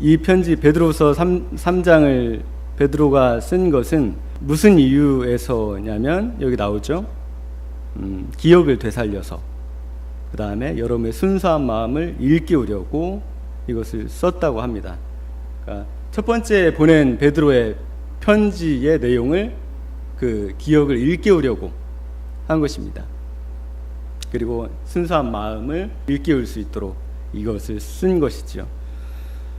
이 편지 베드로후서 3장을 베드로가 쓴 것은 무슨 이유에서냐면 여기 나오죠. 기억을 되살려서, 그 다음에 여러분의 순수한 마음을 일깨우려고 이것을 썼다고 합니다. 그러니까 첫 번째 보낸 베드로의 편지의 내용을 그 기억을 일깨우려고 한 것입니다. 그리고 순수한 마음을 일깨울 수 있도록 이것을 쓴 것이죠.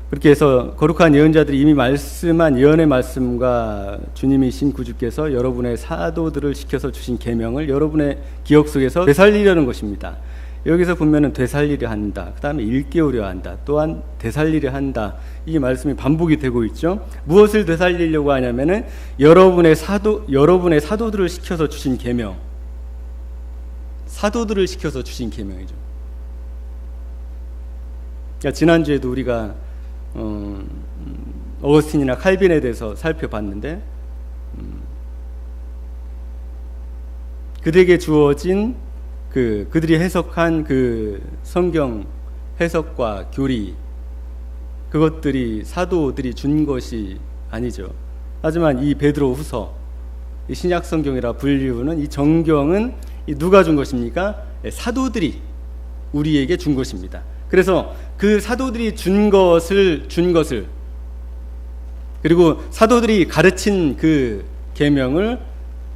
그렇게 해서 거룩한 예언자들이 이미 말씀한 예언의 말씀과 주님이신 구주께서 여러분의 사도들을 시켜서 주신 계명을 여러분의 기억 속에서 되살리려는 것입니다. 여기서 보면은 되살리려 한다, 그 다음에 일깨우려 한다, 또한 되살리려 한다, 이 말씀이 반복이 되고 있죠. 무엇을 되살리려고 하냐면은 여러분의 사도들을 시켜서 주신 계명, 사도들을 시켜서 주신 계명이죠. 그러니까 지난주에도 우리가 어거스틴이나 칼빈에 대해서 살펴봤는데, 그들에게 주어진 그들이 해석한 그 성경 해석과 교리, 그것들이 사도들이 준 것이 아니죠. 하지만 이 베드로후서, 이 신약 성경이라 불리우는 이 정경은 누가 준 것입니까? 사도들이 우리에게 준 것입니다. 그래서 그 사도들이 준 것을 그리고 사도들이 가르친 그 계명을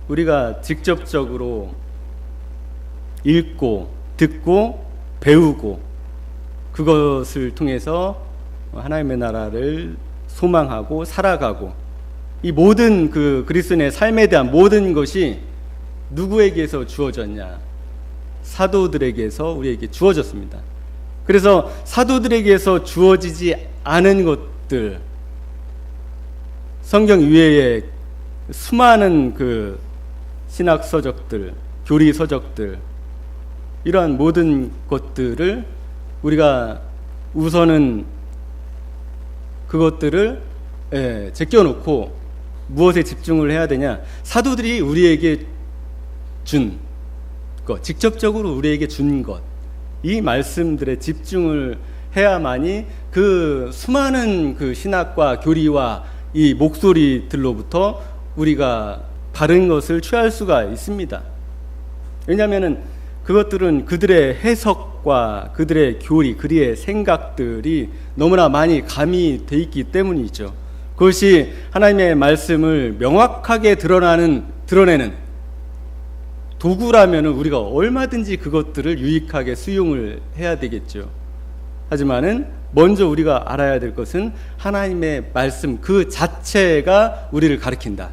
우리가 직접적으로 읽고 듣고 배우고 그것을 통해서 하나님의 나라를 소망하고 살아가고, 이 모든 그 그리스도인의 삶에 대한 모든 것이 누구에게서 주어졌냐? 사도들에게서 우리에게 주어졌습니다. 그래서 사도들에게서 주어지지 않은 것들, 성경 이외에 수많은 그 신학 서적들, 교리 서적들, 이러한 모든 것들을 우리가 우선은 그것들을 제껴놓고 무엇에 집중을 해야 되냐? 사도들이 우리에게 준 것, 직접적으로 우리에게 준 것, 이 말씀들에 집중을 해야만이 그 수많은 그 신학과 교리와 이 목소리들로부터 우리가 바른 것을 취할 수가 있습니다. 왜냐하면은 그것들은 그들의 해석과 그들의 교리, 그들의 생각들이 너무나 많이 가미되어 있기 때문이죠. 그것이 하나님의 말씀을 명확하게 드러내는 도구라면 우리가 얼마든지 그것들을 유익하게 수용을 해야 되겠죠. 하지만은 먼저 우리가 알아야 될 것은 하나님의 말씀 그 자체가 우리를 가리킨다.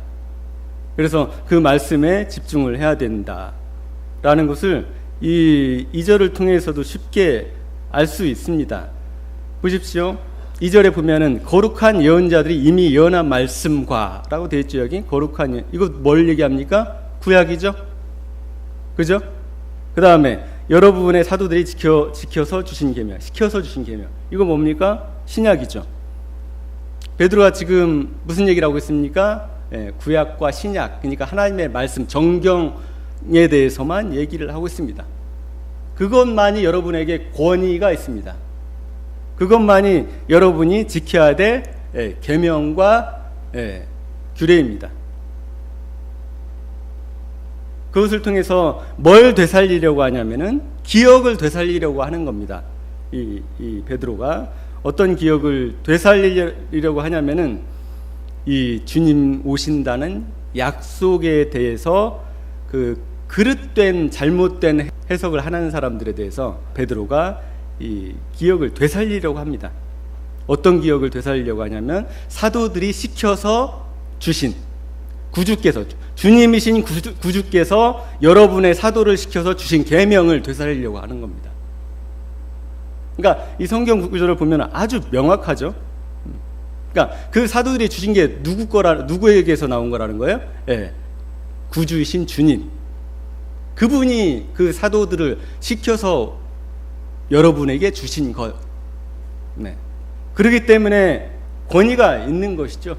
그래서 그 말씀에 집중을 해야 된다라는 것을 이 2절을 통해서도 쉽게 알 수 있습니다. 보십시오. 2절에 보면은 거룩한 예언자들이 이미 예언한 말씀과 라고 되어 있죠. 여기 거룩한 예언, 이거 뭘 얘기합니까? 구약이죠. 그죠? 그 다음에 여러분의 사도들이 지켜서 주신 계명, 시켜서 주신 계명, 이거 뭡니까? 신약이죠. 베드로가 지금 무슨 얘기를 하고 있습니까? 구약과 신약, 그러니까 하나님의 말씀, 정경에 대해서만 얘기를 하고 있습니다. 그것만이 여러분에게 권위가 있습니다. 그것만이 여러분이 지켜야 될 계명과 규례입니다. 그것을 통해서 뭘 되살리려고 하냐면은 기억을 되살리려고 하는 겁니다. 이 베드로가 어떤 기억을 되살리려고 하냐면은 이 주님 오신다는 약속에 대해서 그 그릇된 잘못된 해석을 하는 사람들에 대해서 베드로가 이 기억을 되살리려고 합니다. 어떤 기억을 되살리려고 하냐면 사도들이 시켜서 주신 구주께서, 주님이신 구주께서 여러분의 사도를 시켜서 주신 계명을 되살리려고 하는 겁니다. 그러니까 이 성경 구절을 보면 아주 명확하죠. 그러니까 그 사도들이 주신 게 누구에게서 나온 거라는 거예요? 구주이신 주님, 그분이 그 사도들을 시켜서 여러분에게 주신 것. 그렇기 때문에 권위가 있는 것이죠.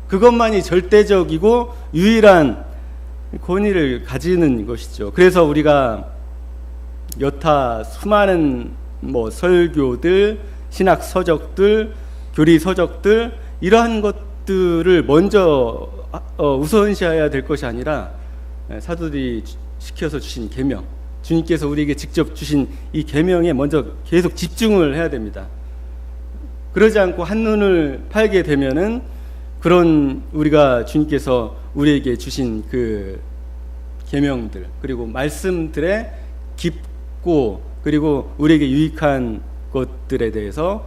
그것만이 절대적이고 유일한 권위를 가지는 것이죠. 그래서 우리가 여타 수많은 설교들, 신학 서적들, 교리 서적들 이러한 것들을 먼저 우선시해야 될 것이 아니라 사도들이 시켜서 주신 계명, 주님께서 우리에게 직접 주신 이 계명에 먼저 계속 집중을 해야 됩니다. 그러지 않고 한눈을 팔게 되면은 그런 우리가 주님께서 우리에게 주신 그 계명들 그리고 말씀들의 깊고 그리고 우리에게 유익한 것들에 대해서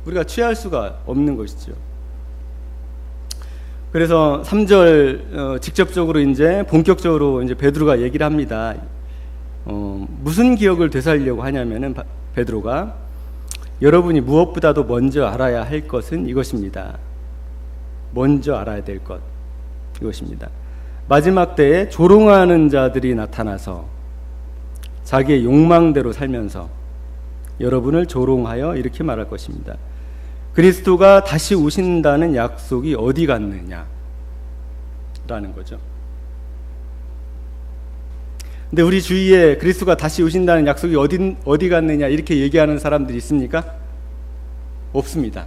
우리가 취할 수가 없는 것이죠. 그래서 3절 직접적으로 이제 본격적으로 이제 베드로가 얘기를 합니다. 무슨 기억을 되살리려고 하냐면은 베드로가 여러분이 무엇보다도 먼저 알아야 할 것은 이것입니다. 먼저 알아야 될 것 이것입니다. 마지막 때에 조롱하는 자들이 나타나서 자기의 욕망대로 살면서 여러분을 조롱하여 이렇게 말할 것입니다. 그리스도가 다시 오신다는 약속이 어디 갔느냐 라는 거죠. 근데 우리 주위에 그리스도가 다시 오신다는 약속이 어디 갔느냐 이렇게 얘기하는 사람들이 있습니까? 없습니다.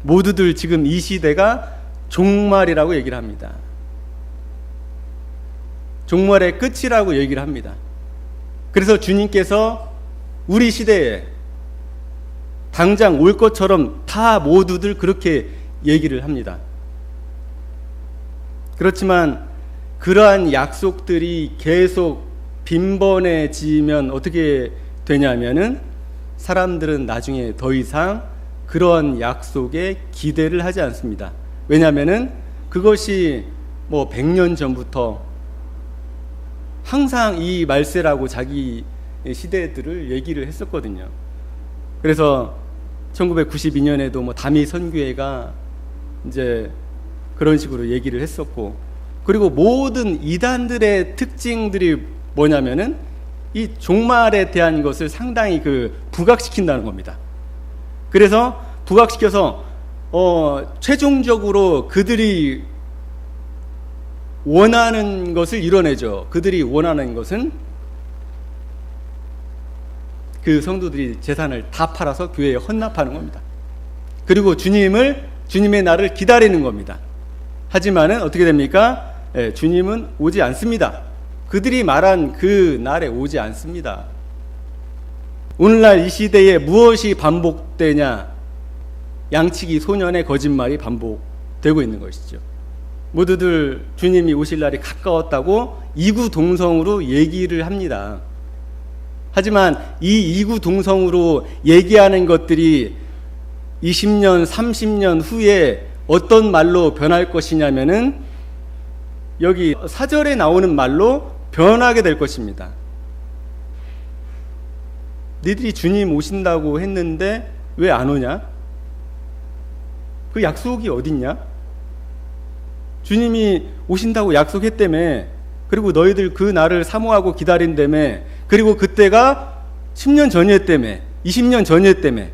모두들 지금 이 시대가 종말이라고 얘기를 합니다. 종말의 끝이라고 얘기를 합니다. 그래서 주님께서 우리 시대에 당장 올 것처럼 다 모두들 그렇게 얘기를 합니다. 그렇지만 그러한 약속들이 계속 빈번해지면 어떻게 되냐면은 사람들은 나중에 더 이상 그러한 약속에 기대를 하지 않습니다. 왜냐하면은 그것이 뭐 100년 전부터 항상 이 말세라고 자기 시대들을 얘기를 했었거든요. 그래서 1992년에도 뭐 다미 선교회가 이제 그런 식으로 얘기를 했었고, 그리고 모든 이단들의 특징들이 뭐냐면은 이 종말에 대한 것을 상당히 부각시킨다는 겁니다. 그래서 부각시켜서 최종적으로 그들이 원하는 것을 이뤄내죠. 그들이 원하는 것은 그 성도들이 재산을 다 팔아서 교회에 헌납하는 겁니다. 그리고 주님의 날을 기다리는 겁니다. 하지만은 어떻게 됩니까? 주님은 오지 않습니다. 그들이 말한 그 날에 오지 않습니다. 오늘날 이 시대에 무엇이 반복되냐? 양치기 소년의 거짓말이 반복되고 있는 것이죠. 모두들 주님이 오실 날이 가까웠다고 이구동성으로 얘기를 합니다. 하지만 이 이구동성으로 얘기하는 것들이 20년, 30년 후에 어떤 말로 변할 것이냐면은 여기 4절에 나오는 말로 변하게 될 것입니다. 너희들이 주님 오신다고 했는데 왜 안 오냐? 그 약속이 어딨냐? 주님이 오신다고 약속했다며. 그리고 너희들 그 날을 사모하고 기다린다며. 그리고 그때가 10년 전이었다며, 20년 전이었다며.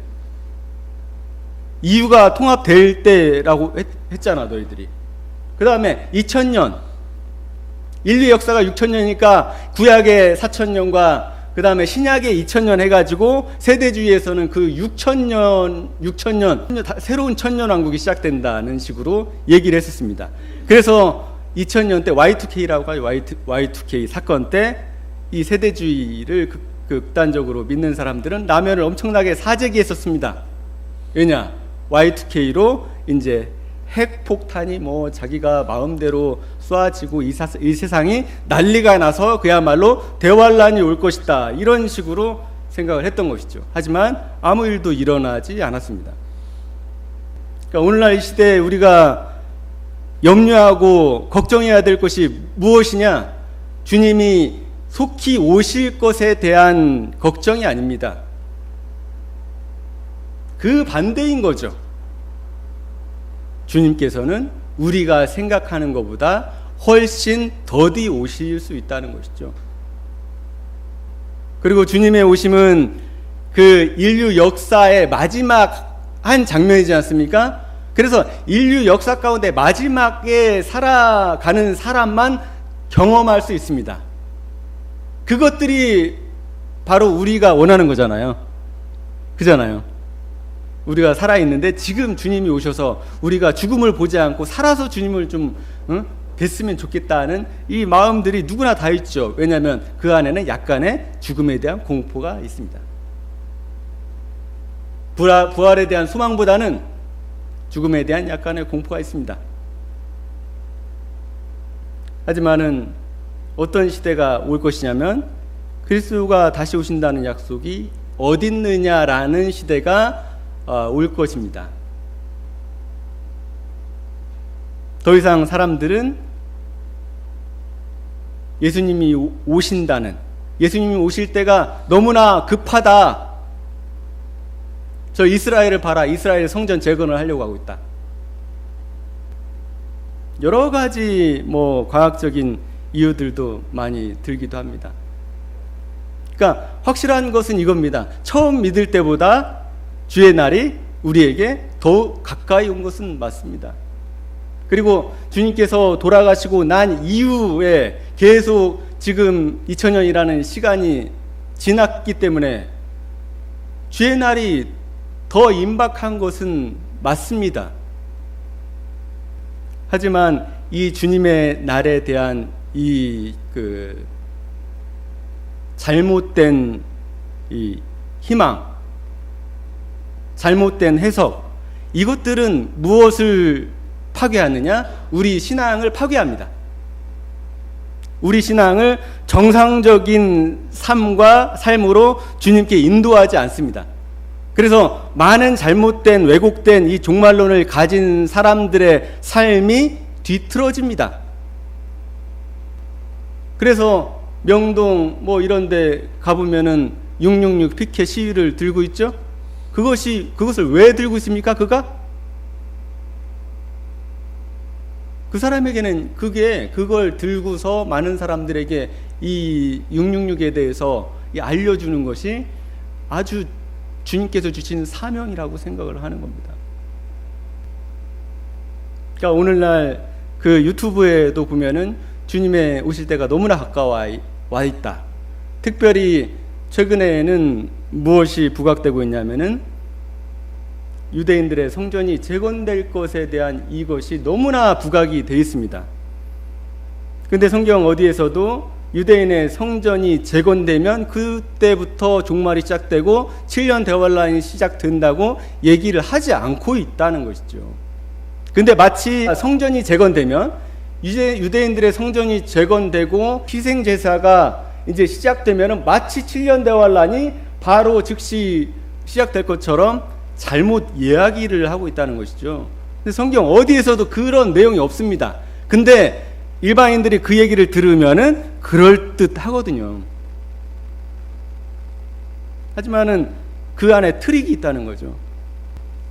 이유가 통합될 때라고 했잖아, 너희들이. 그 다음에 2000년, 인류 역사가 6000년이니까 구약의 4000년과 그 다음에 신약의 2000년 해가지고 세대주의에서는 그 6000년 새로운 천년왕국이 시작된다는 식으로 얘기를 했었습니다. 그래서 2000년 때 Y2K라고 하죠. Y2K 사건 때 이 세대주의를 극단적으로 믿는 사람들은 라면을 엄청나게 사재기했었습니다. 왜냐? Y2K로 이제 핵폭탄이 뭐 자기가 마음대로 쏘아지고 이 세상이 난리가 나서 그야말로 대환란이 올 것이다, 이런 식으로 생각을 했던 것이죠. 하지만 아무 일도 일어나지 않았습니다. 그러니까 오늘날 이 시대에 우리가 염려하고 걱정해야 될 것이 무엇이냐? 주님이 속히 오실 것에 대한 걱정이 아닙니다. 그 반대인 거죠. 주님께서는 우리가 생각하는 것보다 훨씬 더디 오실 수 있다는 것이죠. 그리고 주님의 오심은 그 인류 역사의 마지막 한 장면이지 않습니까? 그래서 인류 역사 가운데 마지막에 살아가는 사람만 경험할 수 있습니다. 그것들이 바로 우리가 원하는 거잖아요. 그잖아요. 우리가 살아있는데 지금 주님이 오셔서 우리가 죽음을 보지 않고 살아서 주님을 좀 뵀으면 좋겠다는 이 마음들이 누구나 다 있죠. 왜냐하면 그 안에는 약간의 죽음에 대한 공포가 있습니다. 부활에 대한 소망보다는 죽음에 대한 약간의 공포가 있습니다. 하지만은 어떤 시대가 올 것이냐면 그리스도가 다시 오신다는 약속이 어딨느냐라는 시대가 올 것입니다. 더 이상 사람들은 예수님이 오신다는, 예수님이 오실 때가 너무나 급하다, 저 이스라엘을 봐라, 이스라엘 성전 재건을 하려고 하고 있다, 여러 가지 과학적인 이유들도 많이 들기도 합니다. 그러니까 확실한 것은 이겁니다. 처음 믿을 때보다 주의 날이 우리에게 더 가까이 온 것은 맞습니다. 그리고 주님께서 돌아가시고 난 이후에 계속 지금 2000년이라는 시간이 지났기 때문에 주의 날이 더 임박한 것은 맞습니다. 하지만 이 주님의 날에 대한 잘못된 이 희망, 잘못된 해석, 이것들은 무엇을 파괴하느냐? 우리 신앙을 파괴합니다. 우리 신앙을 정상적인 삶으로 주님께 인도하지 않습니다. 그래서 많은 잘못된 왜곡된 이 종말론을 가진 사람들의 삶이 뒤틀어집니다. 그래서 명동 이런 데 가보면은 666 피켓 시위를 들고 있죠? 그것을 왜 들고 있습니까? 그 사람에게는 그걸 들고서 많은 사람들에게 이 666에 대해서 알려주는 것이 아주 주님께서 주신 사명이라고 생각을 하는 겁니다. 그러니까 오늘날 그 유튜브에도 보면은 주님의 오실 때가 너무나 가까워 와 있다. 특별히 최근에는 무엇이 부각되고 있냐면은 유대인들의 성전이 재건될 것에 대한 이것이 너무나 부각이 되어 있습니다. 근데 성경 어디에서도 유대인의 성전이 재건되면 그때부터 종말이 시작되고 7년 대환란이 시작된다고 얘기를 하지 않고 있다는 것이죠. 근데 마치 성전이 재건되면 이제 유대인들의 성전이 재건되고 희생제사가 이제 시작되면 마치 7년 대환란이 바로 즉시 시작될 것처럼 잘못 이야기를 하고 있다는 것이죠. 근데 성경 어디에서도 그런 내용이 없습니다. 근데 일반인들이 그 얘기를 들으면은 그럴듯하거든요. 하지만은 그 안에 트릭이 있다는 거죠.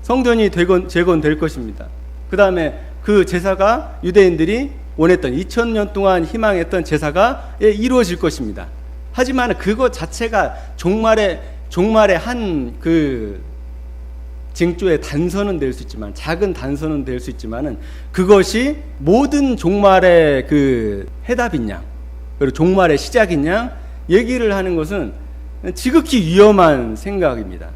성전이 재건될 것입니다. 그 다음에 그 제사가 유대인들이 원했던 2000년 동안 희망했던 제사가 이루어질 것입니다. 하지만 그것 자체가 종말의 한 징조의 단서는 될 수 있지만, 작은 단서는 될 수 있지만은 그것이 모든 종말의 해답인 양, 그리고 종말의 시작인 양 얘기를 하는 것은 지극히 위험한 생각입니다.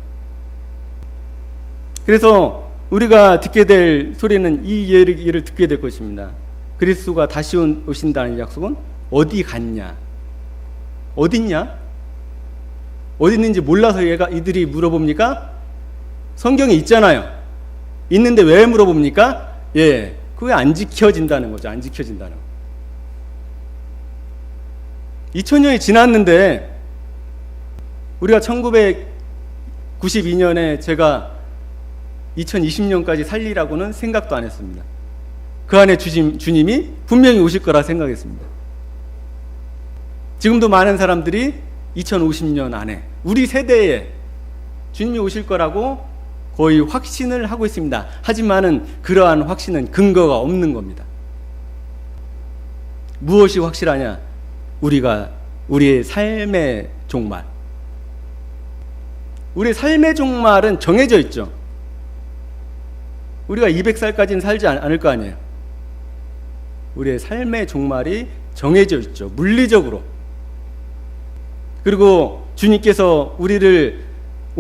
그래서 우리가 듣게 될 소리는 이 얘기를 듣게 될 것입니다. 그리스도가 다시 오신다는 약속은 어디 갔냐? 어딨냐? 어디 있는지 몰라서 이들이 물어봅니까? 성경에 있잖아요. 있는데 왜 물어봅니까? 그게 안 지켜진다는 거죠. 안 지켜진다는 거. 2000년이 지났는데 우리가 1992년에 제가 2020년까지 살리라고는 생각도 안 했습니다. 그 안에 주님이 분명히 오실 거라 생각했습니다. 지금도 많은 사람들이 2050년 안에 우리 세대에 주님이 오실 거라고 거의 확신을 하고 있습니다. 하지만은 그러한 확신은 근거가 없는 겁니다. 무엇이 확실하냐? 우리의 삶의 종말. 우리의 삶의 종말은 정해져 있죠. 우리가 200살까지는 살지 않을 거 아니에요. 우리의 삶의 종말이 정해져 있죠. 물리적으로. 그리고 주님께서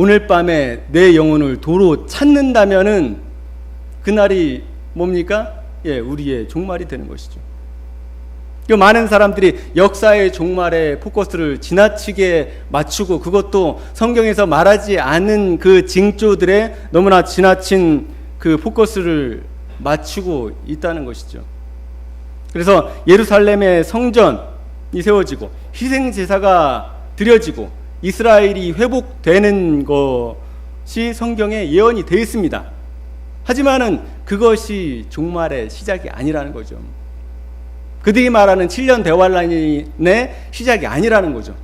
오늘 밤에 내 영혼을 도로 찾는다면은 그날이 뭡니까? 예, 우리의 종말이 되는 것이죠. 그 많은 사람들이 역사의 종말에 포커스를 지나치게 맞추고, 그것도 성경에서 말하지 않은 그 징조들에 너무나 지나친 그 포커스를 맞추고 있다는 것이죠. 그래서 예루살렘의 성전이 세워지고 희생 제사가 드려지고 이스라엘이 회복되는 것이 성경에 예언이 되어 있습니다. 하지만은 그것이 종말의 시작이 아니라는 거죠. 그들이 말하는 7년 대환란의 시작이 아니라는 거죠.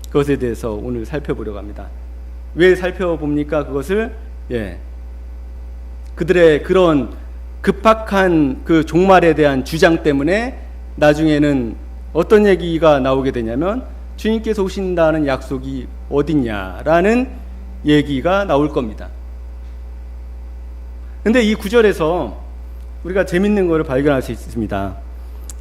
그것에 대해서 오늘 살펴보려고 합니다. 왜 살펴봅니까? 그것을 그들의 그런 급박한 그 종말에 대한 주장 때문에 나중에는 어떤 얘기가 나오게 되냐면 주님께서 오신다는 약속이 어딨냐라는 얘기가 나올 겁니다. 근데 이 구절에서 우리가 재밌는 것을 발견할 수 있습니다.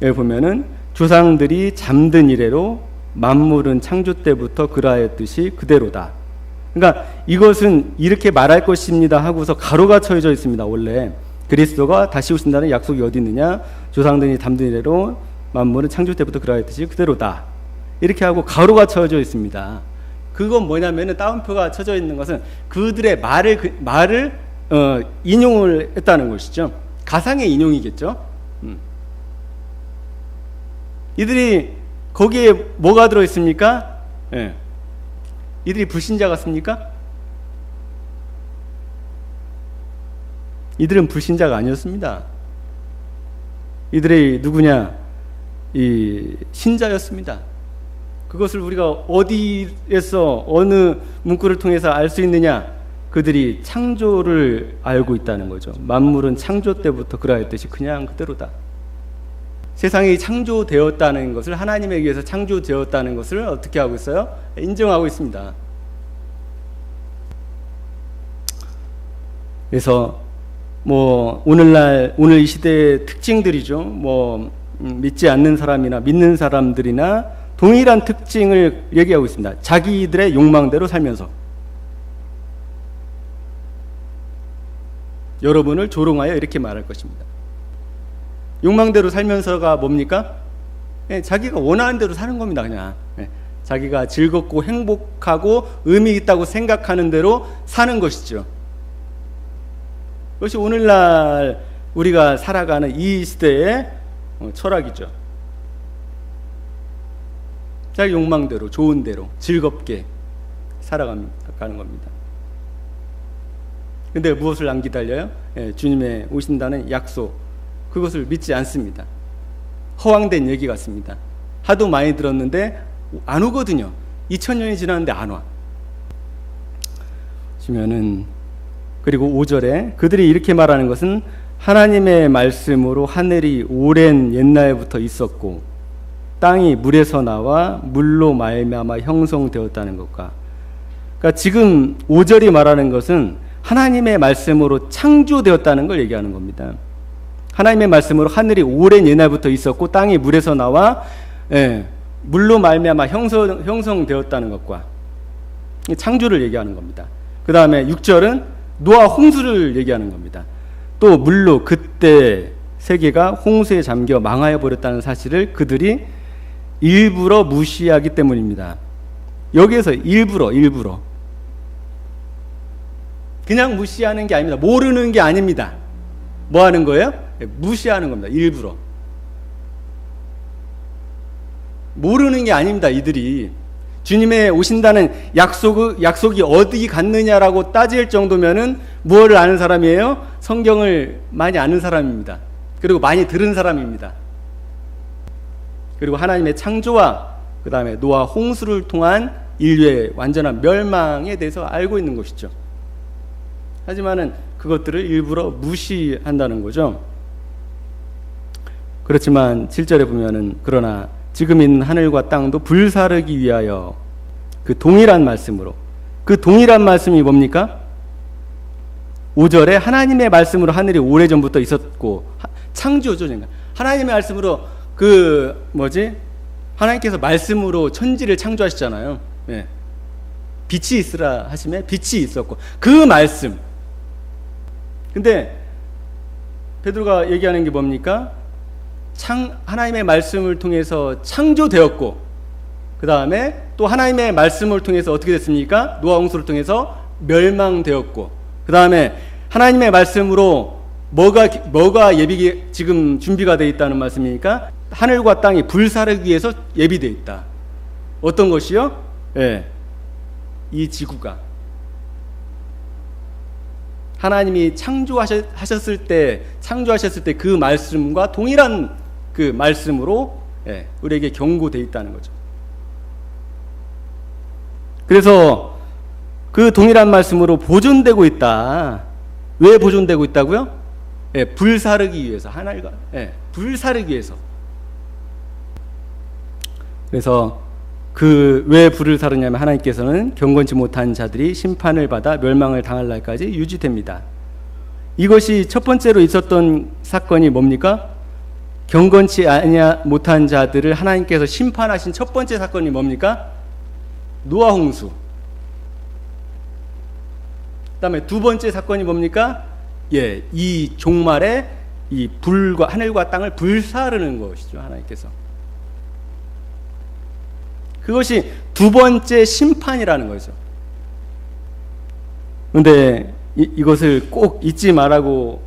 여기 보면은 조상들이 잠든 이래로 만물은 창조 때부터 그라했듯이 그대로다. 그러니까 이것은 이렇게 말할 것입니다 하고서 가로가 쳐져 있습니다. 원래 그리스도가 다시 오신다는 약속이 어디 있느냐? 조상들이 잠든 이래로 만물은 창조 때부터 그라했듯이 그대로다. 이렇게 하고 가로가 쳐져 있습니다. 그건 뭐냐면은 따옴표가 쳐져 있는 것은 그들의 말을 인용을 했다는 것이죠. 가상의 인용이겠죠. 이들이 거기에 뭐가 들어 있습니까? 이들이 불신자 같습니까? 이들은 불신자가 아니었습니다. 이들이 누구냐? 이 신자였습니다. 그것을 우리가 어디에서 어느 문구를 통해서 알 수 있느냐? 그들이 창조를 알고 있다는 거죠. 만물은 창조 때부터 그라했듯이 그냥 그대로다. 세상이 창조되었다는 것을, 하나님에 의해서 창조되었다는 것을 어떻게 하고 있어요? 인정하고 있습니다. 그래서 오늘 이 시대의 특징들이죠. 믿지 않는 사람이나 믿는 사람들이나 동일한 특징을 얘기하고 있습니다. 자기들의 욕망대로 살면서 여러분을 조롱하여 이렇게 말할 것입니다. 욕망대로 살면서가 뭡니까? 자기가 원하는 대로 사는 겁니다. 그냥 자기가 즐겁고 행복하고 의미 있다고 생각하는 대로 사는 것이죠. 그것이 오늘날 우리가 살아가는 이 시대의 철학이죠. 자기 욕망대로, 좋은 대로, 즐겁게 살아가는 겁니다. 근데 무엇을 안 기다려요? 주님의 오신다는 약속, 그것을 믿지 않습니다. 허황된 얘기 같습니다. 하도 많이 들었는데 안 오거든요. 2000년이 지났는데 안 와. 보시면은, 그리고 5절에 그들이 이렇게 말하는 것은 하나님의 말씀으로 하늘이 오랜 옛날부터 있었고 땅이 물에서 나와 물로 말미암아 형성되었다는 것과, 그러니까 지금 5절이 말하는 것은 하나님의 말씀으로 창조되었다는 걸 얘기하는 겁니다. 하나님의 말씀으로 하늘이 오랜 옛날부터 있었고 땅이 물에서 나와 물로 말미암아 형성되었다는 것과 창조를 얘기하는 겁니다. 그 다음에 6절은 노아 홍수를 얘기하는 겁니다. 또 물로 그때 세계가 홍수에 잠겨 망하여 버렸다는 사실을 그들이 일부러 무시하기 때문입니다. 여기에서 일부러 그냥 무시하는 게 아닙니다. 모르는 게 아닙니다. 뭐 하는 거예요? 무시하는 겁니다. 일부러. 모르는 게 아닙니다. 이들이 주님의 오신다는 약속이 어디 갔느냐라고 따질 정도면은 무엇을 아는 사람이에요? 성경을 많이 아는 사람입니다. 그리고 많이 들은 사람입니다. 그리고 하나님의 창조와 그 다음에 노아 홍수를 통한 인류의 완전한 멸망에 대해서 알고 있는 것이죠. 하지만은 그것들을 일부러 무시한다는 거죠. 그렇지만 7절에 보면은 그러나 지금 있는 하늘과 땅도 불사르기 위하여 그 동일한 말씀으로, 그 동일한 말씀이 뭡니까? 5절에 하나님의 말씀으로 하늘이 오래전부터 있었고, 창조죠. 하나님의 말씀으로 하나님께서 말씀으로 천지를 창조하시잖아요. 빛이 있으라 하시매 빛이 있었고, 그 말씀. 근데 베드로가 얘기하는 게 뭡니까? 하나님의 말씀을 통해서 창조되었고, 그 다음에 또 하나님의 말씀을 통해서 어떻게 됐습니까? 노아 홍수를 통해서 멸망되었고, 그 다음에 하나님의 말씀으로 뭐가 지금 준비가 되어 있다는 말씀이니까? 하늘과 땅이 불사르기 위해서 예비되어 있다. 어떤 것이요? 예, 이 지구가 하나님이 창조하셨을 때 그 말씀과 동일한 그 말씀으로 우리에게 경고되어 있다는 거죠. 그래서 그 동일한 말씀으로 보존되고 있다. 왜 보존되고 있다고요? 불사르기 위해서, 하나가 불사르기 위해서. 그래서 왜 불을 사르냐면, 하나님께서는 경건치 못한 자들이 심판을 받아 멸망을 당할 날까지 유지됩니다. 이것이 첫 번째로 있었던 사건이 뭡니까? 경건치 못한 자들을 하나님께서 심판하신 첫 번째 사건이 뭡니까? 노아 홍수. 그 다음에 두 번째 사건이 뭡니까? 이 종말에 이 하늘과 땅을 불사르는 것이죠, 하나님께서. 그것이 두 번째 심판이라는 거죠. 그런데 이것을 꼭 잊지 말라고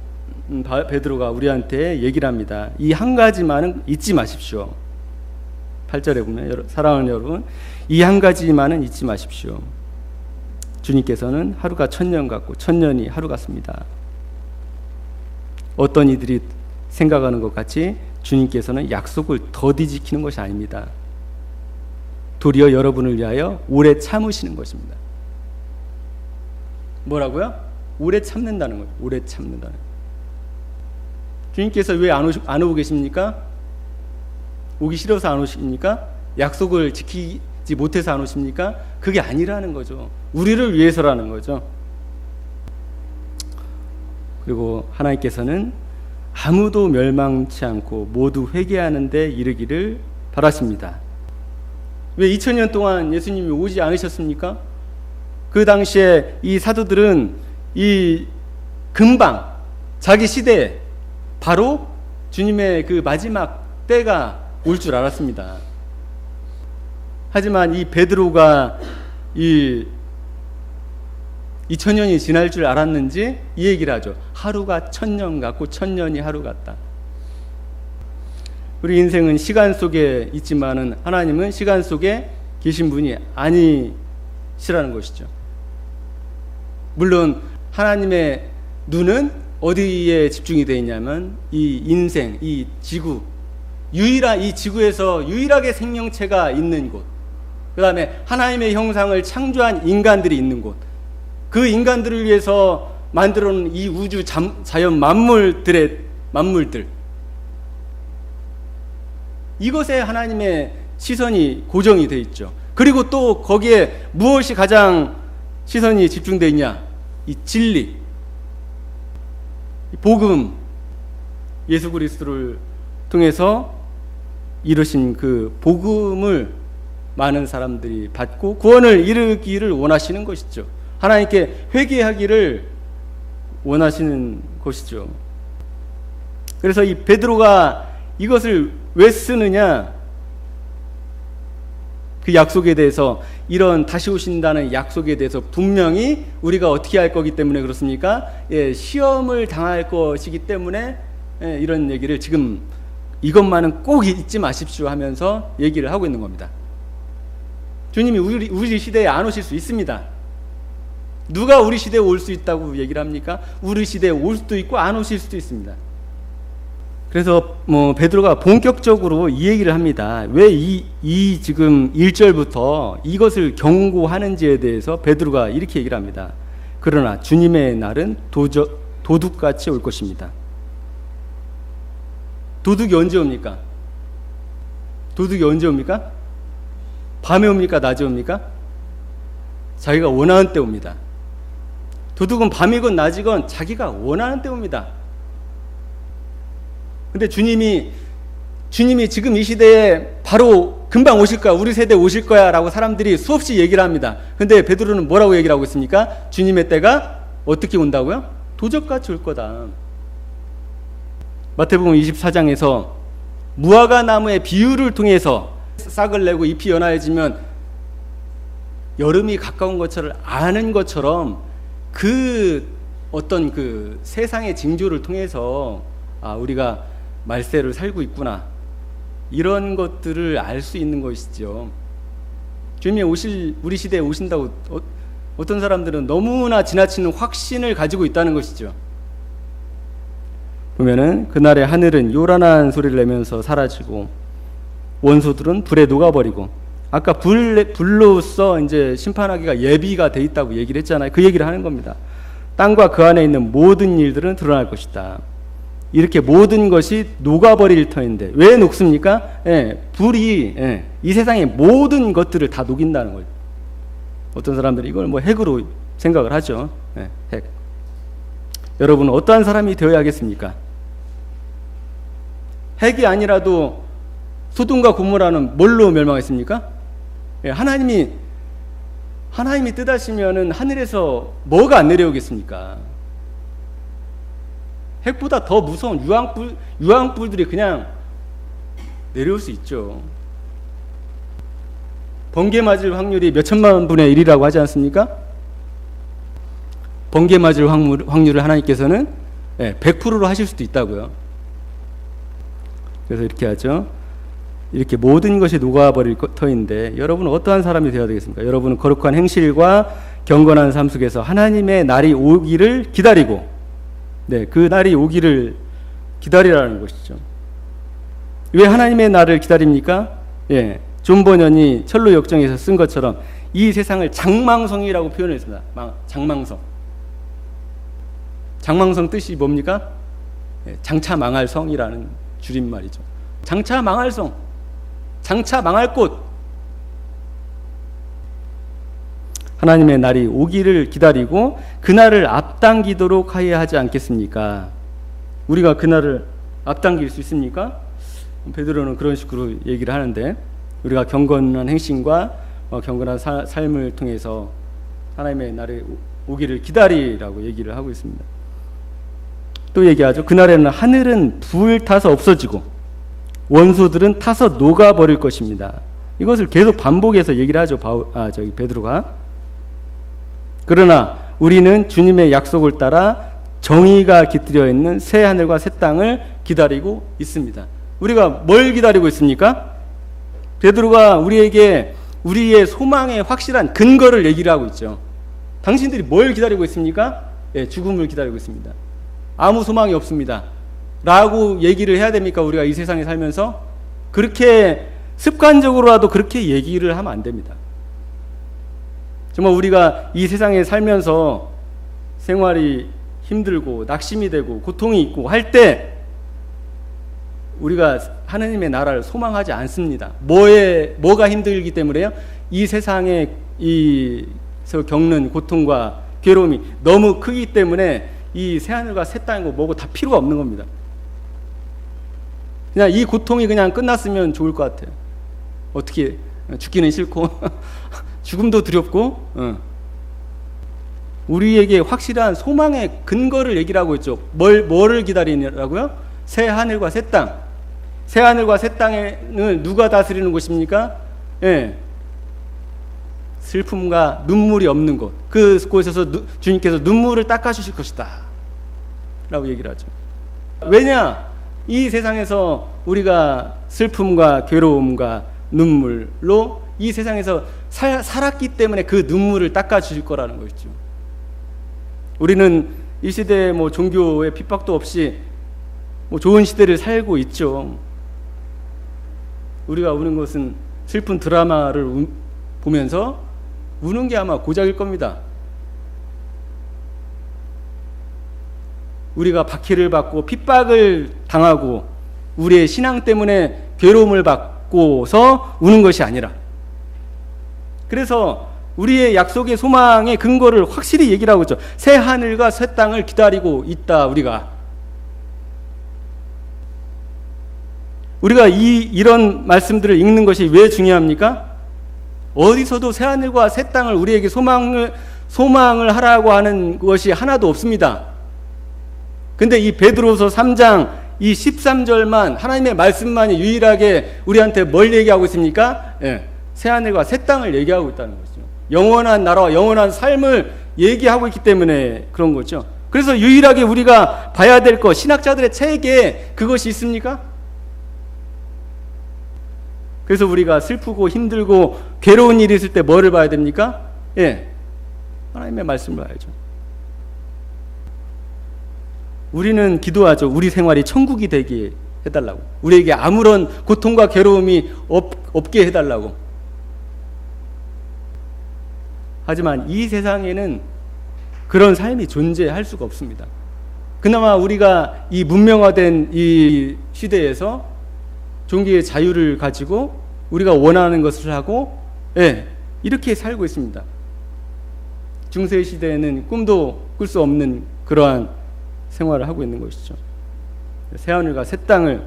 베드로가 우리한테 얘기를 합니다. 이 한 가지만은 잊지 마십시오. 8절에 보면, 사랑하는 여러분, 이 한 가지만은 잊지 마십시오. 주님께서는 하루가 1000년 같고 1000년이 하루 같습니다. 어떤 이들이 생각하는 것 같이 주님께서는 약속을 더디 지키는 것이 아닙니다. 도리어 여러분을 위하여 오래 참으시는 것입니다. 뭐라고요? 오래 참는다는 거예요. 오래 참는다는 거예요. 주님께서 왜 안 오고 계십니까? 오기 싫어서 안 오십니까? 약속을 지키지 못해서 안 오십니까? 그게 아니라는 거죠. 우리를 위해서라는 거죠. 그리고 하나님께서는 아무도 멸망치 않고 모두 회개하는 데 이르기를 바라십니다. 왜 2000년 동안 예수님이 오지 않으셨습니까? 그 당시에 이 사도들은 금방 자기 시대에 바로 주님의 그 마지막 때가 올 줄 알았습니다. 하지만 이 베드로가 2000년이 지날 줄 알았는지 이 얘기를 하죠. 하루가 1000년 같고 1000년이 하루 같다. 우리 인생은 시간 속에 있지만은 하나님은 시간 속에 계신 분이 아니시라는 것이죠. 물론 하나님의 눈은 어디에 집중이 되어 있냐면 이 인생, 이 지구, 이 지구에서 유일하게 생명체가 있는 곳, 그 다음에 하나님의 형상을 창조한 인간들이 있는 곳, 그 인간들을 위해서 만들어 놓은 이 우주 자연 만물들, 이것에 하나님의 시선이 고정이 되어 있죠. 그리고 또 거기에 무엇이 가장 시선이 집중되어 있냐? 이 진리, 이 복음, 예수 그리스도를 통해서 이루신 그 복음을 많은 사람들이 받고 구원을 이루기를 원하시는 것이죠. 하나님께 회개하기를 원하시는 것이죠. 그래서 이 베드로가 이것을 왜 쓰느냐? 그 약속에 대해서, 이런 다시 오신다는 약속에 대해서 분명히 우리가 어떻게 할 거기 때문에 그렇습니까? 시험을 당할 것이기 때문에 이런 얘기를 지금 이것만은 꼭 잊지 마십시오 하면서 얘기를 하고 있는 겁니다. 주님이 우리 시대에 안 오실 수 있습니다. 누가 우리 시대에 올 수 있다고 얘기를 합니까? 우리 시대에 올 수도 있고 안 오실 수도 있습니다. 그래서 베드로가 본격적으로 이 얘기를 합니다. 왜 지금 1절부터 이것을 경고하는지에 대해서 베드로가 이렇게 얘기를 합니다. 그러나 주님의 날은 도둑같이 올 것입니다. 도둑이 언제 옵니까? 도둑이 언제 옵니까? 밤에 옵니까? 낮에 옵니까? 자기가 원하는 때 옵니다. 도둑은 밤이건 낮이건 자기가 원하는 때 옵니다. 근데 주님이 지금 이 시대에 바로 금방 오실 거야. 우리 세대 오실 거야. 라고 사람들이 수없이 얘기를 합니다. 근데 베드로는 뭐라고 얘기를 하고 있습니까? 주님의 때가 어떻게 온다고요? 도적같이 올 거다. 마태복음 24장에서 무화과 나무의 비유를 통해서 싹을 내고 잎이 연하여지면 여름이 가까운 것을 아는 것처럼 그 어떤 그 세상의 징조를 통해서 우리가 말세를 살고 있구나, 이런 것들을 알 수 있는 것이죠. 주님이 우리 시대에 오신다고 어떤 사람들은 너무나 지나치는 확신을 가지고 있다는 것이죠. 보면은 그날의 하늘은 요란한 소리를 내면서 사라지고 원소들은 불에 녹아버리고, 아까 불로써 이제 심판하기가 예비가 돼 있다고 얘기를 했잖아요. 그 얘기를 하는 겁니다. 땅과 그 안에 있는 모든 일들은 드러날 것이다. 이렇게 모든 것이 녹아버릴 터인데 왜 녹습니까? 불이 이 세상의 모든 것들을 다 녹인다는 거예요. 어떤 사람들이 이걸 뭐 핵으로 생각을 하죠. 핵. 여러분은 어떠한 사람이 되어야겠습니까? 핵이 아니라도 소돔과 고모라는 뭘로 멸망했습니까? 하나님이 뜻하시면은 하늘에서 뭐가 안 내려오겠습니까? 핵보다 더 무서운 유황불들이 그냥 내려올 수 있죠. 번개 맞을 확률이 몇 천만 분의 1이라고 하지 않습니까? 번개 맞을 확률을 하나님께서는 100%로 하실 수도 있다고요. 그래서 이렇게 하죠. 이렇게 모든 것이 녹아버릴 터인데 여러분은 어떠한 사람이 되어야 되겠습니까? 여러분은 거룩한 행실과 경건한 삶 속에서 하나님의 날이 오기를 기다리고, 그 날이 오기를 기다리라는 것이죠. 왜 하나님의 날을 기다립니까? 존 버년이 철로 역정에서 쓴 것처럼 이 세상을 장망성이라고 표현했습니다. 장망성. 장망성 뜻이 뭡니까? 장차 망할 성이라는 줄임말이죠. 장차 망할 성, 장차 망할 곳. 하나님의 날이 오기를 기다리고 그날을 앞당기도록 하여야 하지 않겠습니까? 우리가 그날을 앞당길 수 있습니까? 베드로는 그런 식으로 얘기를 하는데, 우리가 경건한 행실과 경건한 삶을 통해서 하나님의 날이 오기를 기다리라고 얘기를 하고 있습니다. 또 얘기하죠. 그날에는 하늘은 불타서 없어지고 원소들은 타서 녹아버릴 것입니다. 이것을 계속 반복해서 얘기를 하죠. 베드로가. 그러나 우리는 주님의 약속을 따라 정의가 깃들여 있는 새 하늘과 새 땅을 기다리고 있습니다. 우리가 뭘 기다리고 있습니까? 베드로가 우리에게 우리의 소망의 확실한 근거를 얘기를 하고 있죠. 당신들이 뭘 기다리고 있습니까? 죽음을 기다리고 있습니다. 아무 소망이 없습니다. 라고 얘기를 해야 됩니까? 우리가 이 세상에 살면서 그렇게 습관적으로라도 그렇게 얘기를 하면 안 됩니다. 정말 우리가 이 세상에 살면서 생활이 힘들고 낙심이 되고 고통이 있고 할 때 우리가 하나님의 나라를 소망하지 않습니다. 뭐가 힘들기 때문에요? 이 세상에 겪는 고통과 괴로움이 너무 크기 때문에 이 새하늘과 새 땅이고 뭐고 다 필요가 없는 겁니다. 그냥 이 고통이 그냥 끝났으면 좋을 것 같아요. 어떻게 죽기는 싫고 죽음도 두렵고, 우리에게 확실한 소망의 근거를 얘기를 하고 있죠. 뭐를 기다리냐고요? 새 하늘과 새 땅. 새 하늘과 새 땅을 누가 다스리는 곳입니까? 슬픔과 눈물이 없는 곳. 그곳에서 주님께서 눈물을 닦아주실 것이다 라고 얘기를 하죠. 왜냐? 이 세상에서 우리가 슬픔과 괴로움과 눈물로 이 세상에서 살았기 때문에 그 눈물을 닦아주실 거라는 것이죠. 우리는 이 시대에 종교의 핍박도 없이 좋은 시대를 살고 있죠. 우리가 우는 것은 슬픈 드라마를 보면서 우는 게 아마 고작일 겁니다. 우리가 박해를 받고 핍박을 당하고 우리의 신앙 때문에 괴로움을 받고서 우는 것이 아니라, 그래서 우리의 약속의 소망의 근거를 확실히 얘기를 하고 있죠. 새 하늘과 새 땅을 기다리고 있다. 우리가 우리가 이런 말씀들을 읽는 것이 왜 중요합니까? 어디서도 새하늘과 새 땅을 우리에게 소망을 하라고 하는 것이 하나도 없습니다. 근데 이 베드로서 3장 이 13절만 하나님의 말씀만이 유일하게 우리한테 뭘 얘기하고 있습니까? 새하늘과 새 땅을 얘기하고 있다는 것이죠. 영원한 나라와 영원한 삶을 얘기하고 있기 때문에 그런 거죠. 그래서 유일하게 우리가 봐야 될 것, 신학자들의 책에 그것이 있습니까? 그래서 우리가 슬프고 힘들고 괴로운 일이 있을 때 뭐를 봐야 됩니까? 하나님의 말씀을 봐야죠. 우리는 기도하죠. 우리 생활이 천국이 되게 해달라고. 우리에게 아무런 고통과 괴로움이 없게 해달라고. 하지만 이 세상에는 그런 삶이 존재할 수가 없습니다. 그나마 우리가 이 문명화된 이 시대에서 종교의 자유를 가지고 우리가 원하는 것을 하고 이렇게 살고 있습니다. 중세 시대에는 꿈도 꿀 수 없는 그러한 생활을 하고 있는 것이죠. 새하늘과 새 땅을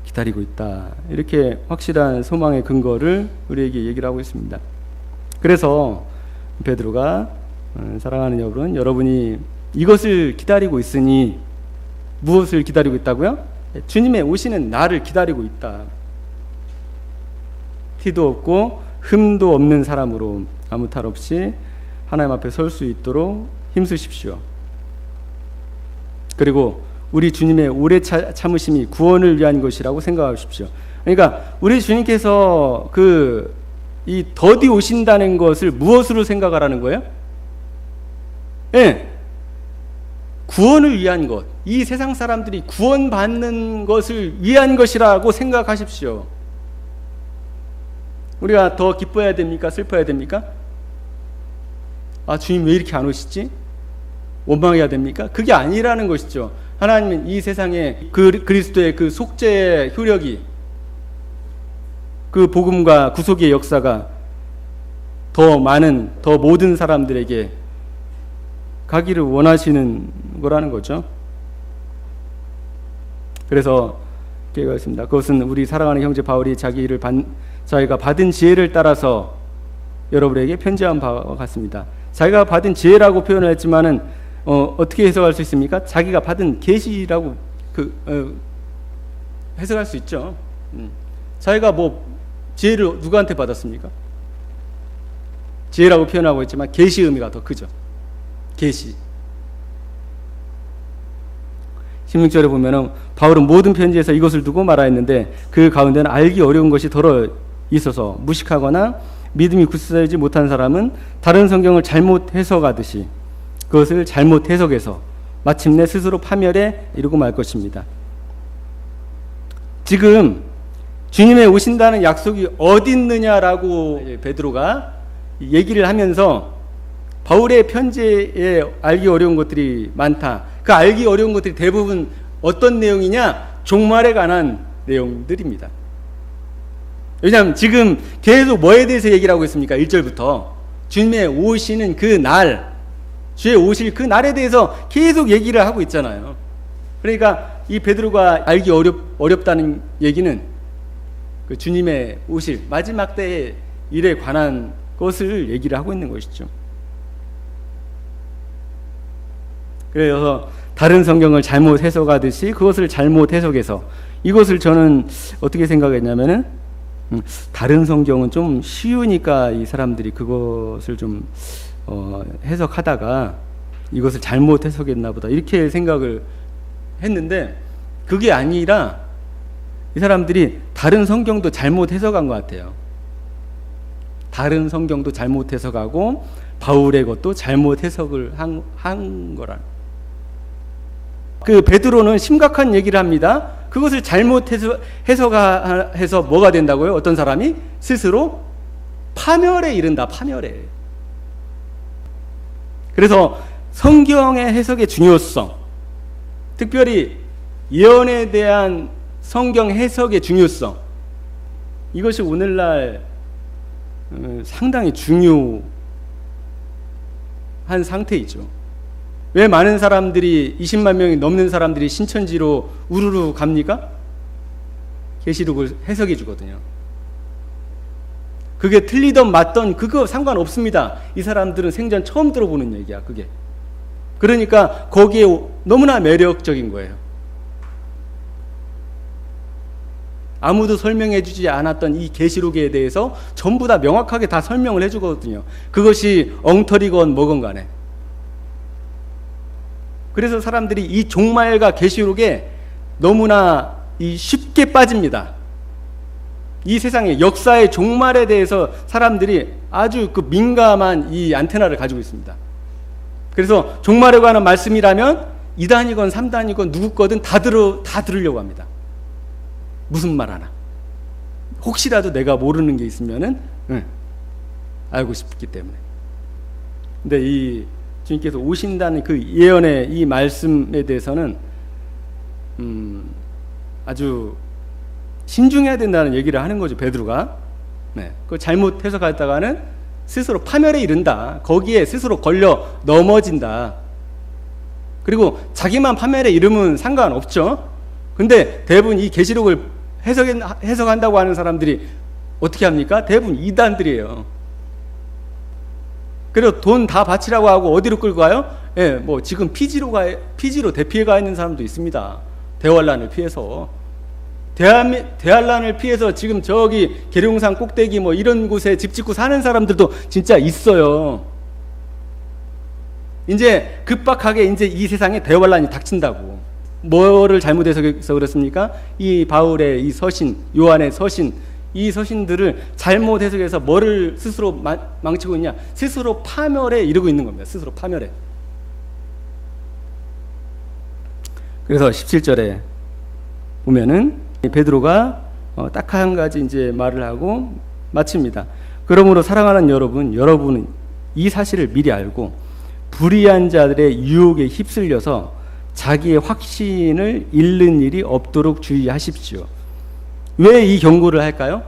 기다리고 있다. 이렇게 확실한 소망의 근거를 우리에게 얘기를 하고 있습니다. 그래서 베드로가 사랑하는 여러분이 이것을 기다리고 있으니 무엇을 기다리고 있다고요? 주님의 오시는 날을 기다리고 있다. 티도 없고 흠도 없는 사람으로 아무 탈 없이 하나님 앞에 설 수 있도록 힘쓰십시오. 그리고 우리 주님의 오래 참으심이 구원을 위한 것이라고 생각하십시오. 그러니까 우리 주님께서 이 더디 오신다는 것을 무엇으로 생각하라는 거예요? 구원을 위한 것. 이 세상 사람들이 구원받는 것을 위한 것이라고 생각하십시오. 우리가 더 기뻐해야 됩니까? 슬퍼해야 됩니까? 주님 왜 이렇게 안 오시지? 원망해야 됩니까? 그게 아니라는 것이죠. 하나님은 이 세상에 그리스도의 그 속죄의 효력이, 그 복음과 구속의 역사가 더 모든 사람들에게 가기를 원하시는 거라는 거죠. 그래서 기회가 있습니다. 그것은 우리 사랑하는 형제 바울이 자기가 받은 지혜를 따라서 여러분에게 편지한 바와 같습니다. 자기가 받은 지혜라고 표현을 했지만은 어떻게 해석할 수 있습니까? 자기가 받은 계시라고 해석할 수 있죠. 자기가 지혜를 누구한테 받았습니까? 지혜라고 표현하고 있지만 계시 의미가 더 크죠. 계시. 16절에 보면은 바울은 모든 편지에서 이것을 두고 말하였는데 그 가운데는 알기 어려운 것이 덜어 있어서 무식하거나 믿음이 굳세지 못한 사람은 다른 성경을 잘못 해석하듯이 그것을 잘못 해석해서 마침내 스스로 파멸에 이르고 말 것입니다. 지금 주님의 오신다는 약속이 어디 있느냐라고 베드로가 얘기를 하면서 바울의 편지에 알기 어려운 것들이 많다. 그 알기 어려운 것들이 대부분 어떤 내용이냐? 종말에 관한 내용들입니다. 왜냐하면 지금 계속 뭐에 대해서 얘기를 하고 있습니까? 1절부터 주님의 오시는 그 날, 주의 오실 그 날에 대해서 계속 얘기를 하고 있잖아요. 그러니까 이 베드로가 알기 어렵다는 얘기는 그 주님의 오실 마지막 때의 일에 관한 것을 얘기를 하고 있는 것이죠. 그래서 다른 성경을 잘못 해석하듯이 그것을 잘못 해석해서 이것을 저는 어떻게 생각했냐면은 다른 성경은 좀 쉬우니까 이 사람들이 그것을 좀 해석하다가 이것을 잘못 해석했나 보다 이렇게 생각을 했는데 그게 아니라 이 사람들이 다른 성경도 잘못 해석한 것 같아요. 다른 성경도 잘못 해석하고 바울의 것도 잘못 해석을 한 거란. 그 베드로는 심각한 얘기를 합니다. 그것을 잘못 해석해서 뭐가 된다고요? 어떤 사람이 스스로 파멸에 이른다. 파멸에. 그래서 성경의 해석의 중요성, 특별히 예언에 대한 성경 해석의 중요성, 이것이 오늘날 상당히 중요한 상태이죠. 왜 많은 사람들이 20만 명이 넘는 사람들이 신천지로 우르르 갑니까? 계시록을 해석해 주거든요. 그게 틀리던 맞던 그거 상관없습니다. 이 사람들은 생전 처음 들어보는 얘기야, 그게. 그러니까 거기에 너무나 매력적인 거예요. 아무도 설명해 주지 않았던 이 계시록에 대해서 전부 다 명확하게 다 설명을 해 주거든요. 그것이 엉터리건 뭐건 간에. 그래서 사람들이 이 종말과 계시록에 너무나 쉽게 빠집니다. 이 세상의 역사의 종말에 대해서 사람들이 아주 그 민감한 이 안테나를 가지고 있습니다. 그래서 종말에 관한 말씀이라면 2단이건 3단이건 누구 거든 다 들으려고 합니다. 무슨 말 하나. 혹시라도 내가 모르는 게 있으면은 알고 싶기 때문에. 근데 이 주님께서 오신다는 그 예언의 이 말씀에 대해서는 아주 신중해야 된다는 얘기를 하는 거죠, 베드로가. 네, 그걸 잘못 해석하다가는 스스로 파멸에 이른다. 거기에 스스로 걸려 넘어진다. 그리고 자기만 파멸에 이르면 상관없죠. 근데 대부분 이 계시록을 해석한다고 하는 사람들이 어떻게 합니까? 대부분 이단들이에요. 그리고 돈 다 바치라고 하고 어디로 끌고 가요? 예, 뭐 지금 피지로 대피해 가 있는 사람도 있습니다. 대환란을 피해서. 대환란을 피해서 지금 저기 계룡산 꼭대기 뭐 이런 곳에 집 짓고 사는 사람들도 진짜 있어요. 이제 급박하게 이제 이 세상에 대환란이 닥친다고. 뭐를 잘못해서 그렇습니까? 이 바울의 이 서신, 요한의 서신, 이 서신들을 잘못 해석해서 뭐를 스스로 망치고 있냐? 스스로 파멸에 이르고 있는 겁니다. 스스로 파멸에. 그래서 17절에 보면은 베드로가 딱 한 가지 이제 말을 하고 마칩니다. 그러므로 사랑하는 여러분은 이 사실을 미리 알고 불의한 자들의 유혹에 휩쓸려서 자기의 확신을 잃는 일이 없도록 주의하십시오. 왜 이 경고를 할까요?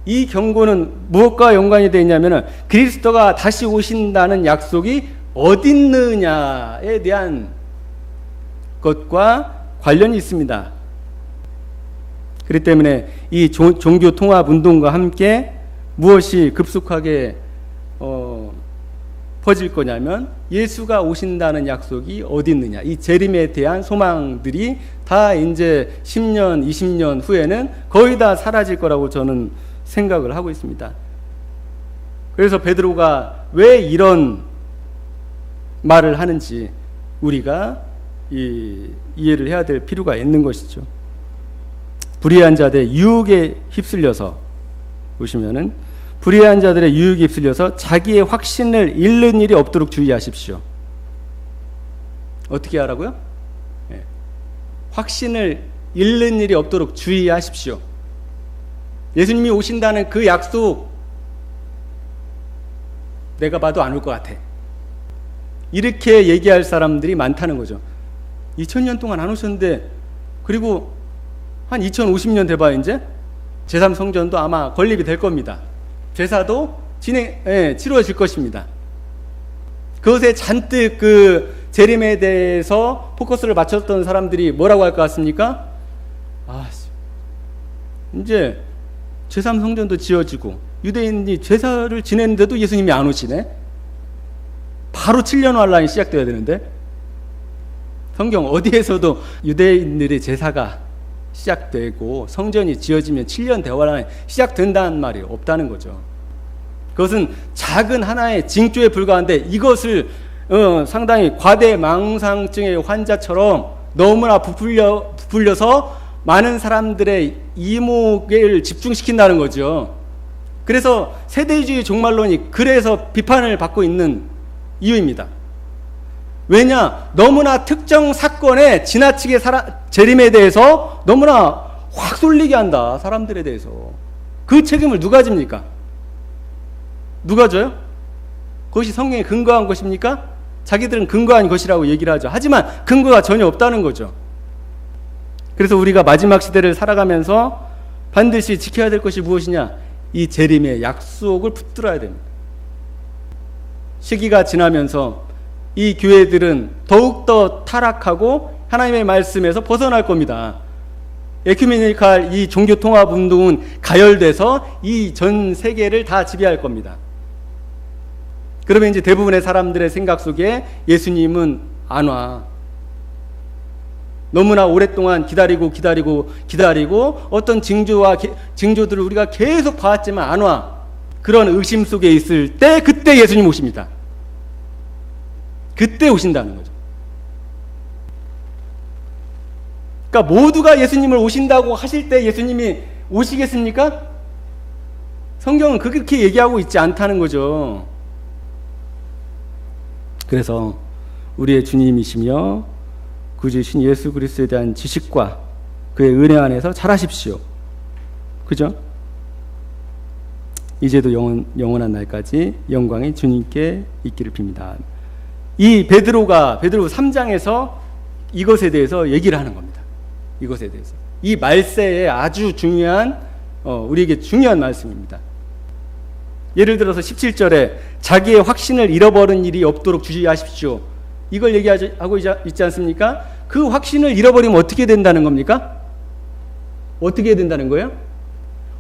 이 경고는 무엇과 연관이 되어 있냐면 그리스도가 다시 오신다는 약속이 어디 있느냐에 대한 것과 관련이 있습니다. 그렇기 때문에 이 종교 통합 운동과 함께 무엇이 급속하게 퍼질 거냐면 예수가 오신다는 약속이 어디 있느냐. 이 재림에 대한 소망들이 다 이제 10년, 20년 후에는 거의 다 사라질 거라고 저는 생각을 하고 있습니다. 그래서 베드로가 왜 이런 말을 하는지 우리가 이해를 해야 될 필요가 있는 것이죠. 불의한 자들의 유혹에 휩쓸려서 보시면은 불의한 자들의 유혹에 휩쓸려서 자기의 확신을 잃는 일이 없도록 주의하십시오. 어떻게 하라고요? 네. 확신을 잃는 일이 없도록 주의하십시오. 예수님이 오신다는 그 약속 내가 봐도 안 올 것 같아. 이렇게 얘기할 사람들이 많다는 거죠. 2000년 동안 안 오셨는데 그리고 한 2050년 돼봐야 이제 제3성전도 아마 건립이 될 겁니다. 제사도 치러질 것입니다. 그것에 잔뜩 그 재림에 대해서 포커스를 맞췄던 사람들이 뭐라고 할 것 같습니까? 이제 제3성전도 지어지고 유대인이 제사를 지냈는데도 예수님이 안 오시네? 바로 7년 환란이 시작돼야 되는데 성경 어디에서도 유대인들의 제사가 시작되고 성전이 지어지면 7년 대환란이 시작된다는 말이 없다는 거죠. 그것은 작은 하나의 징조에 불과한데 이것을 상당히 과대망상증의 환자처럼 너무나 부풀려서 많은 사람들의 이목을 집중시킨다는 거죠. 그래서 세대주의 종말론이 그래서 비판을 받고 있는 이유입니다. 왜냐? 너무나 특정 사건에 지나치게 재림에 대해서 너무나 확 쏠리게 한다. 사람들에 대해서. 그 책임을 누가 집니까? 누가 져요? 그것이 성경에 근거한 것입니까? 자기들은 근거한 것이라고 얘기를 하죠. 하지만 근거가 전혀 없다는 거죠. 그래서 우리가 마지막 시대를 살아가면서 반드시 지켜야 될 것이 무엇이냐? 이 재림의 약속을 붙들어야 됩니다. 시기가 지나면서 이 교회들은 더욱더 타락하고 하나님의 말씀에서 벗어날 겁니다. 에큐메니칼 이 종교 통합 운동은 가열돼서 이 전 세계를 다 지배할 겁니다. 그러면 이제 대부분의 사람들의 생각 속에 예수님은 안 와. 너무나 오랫동안 기다리고 어떤 징조들을 우리가 계속 봐왔지만 안 와. 그런 의심 속에 있을 때 그때 예수님 오십니다. 그때 오신다는 거죠. 그러니까 모두가 예수님을 오신다고 하실 때 예수님이 오시겠습니까? 성경은 그렇게 얘기하고 있지 않다는 거죠. 그래서 우리의 주님이시며 구주이신 예수 그리스도에 대한 지식과 그의 은혜 안에서 자라십시오. 그죠? 이제도 영원한 날까지 영광이 주님께 있기를 빕니다. 이 베드로 3장에서 이것에 대해서 얘기를 하는 겁니다. 이것에 대해서. 이 말세에 아주 중요한 우리에게 중요한 말씀입니다. 예를 들어서 17절에 자기의 확신을 잃어버린 일이 없도록 주의하십시오. 이걸 얘기하고 있지 않습니까? 그 확신을 잃어버리면 어떻게 된다는 겁니까? 어떻게 된다는 거예요?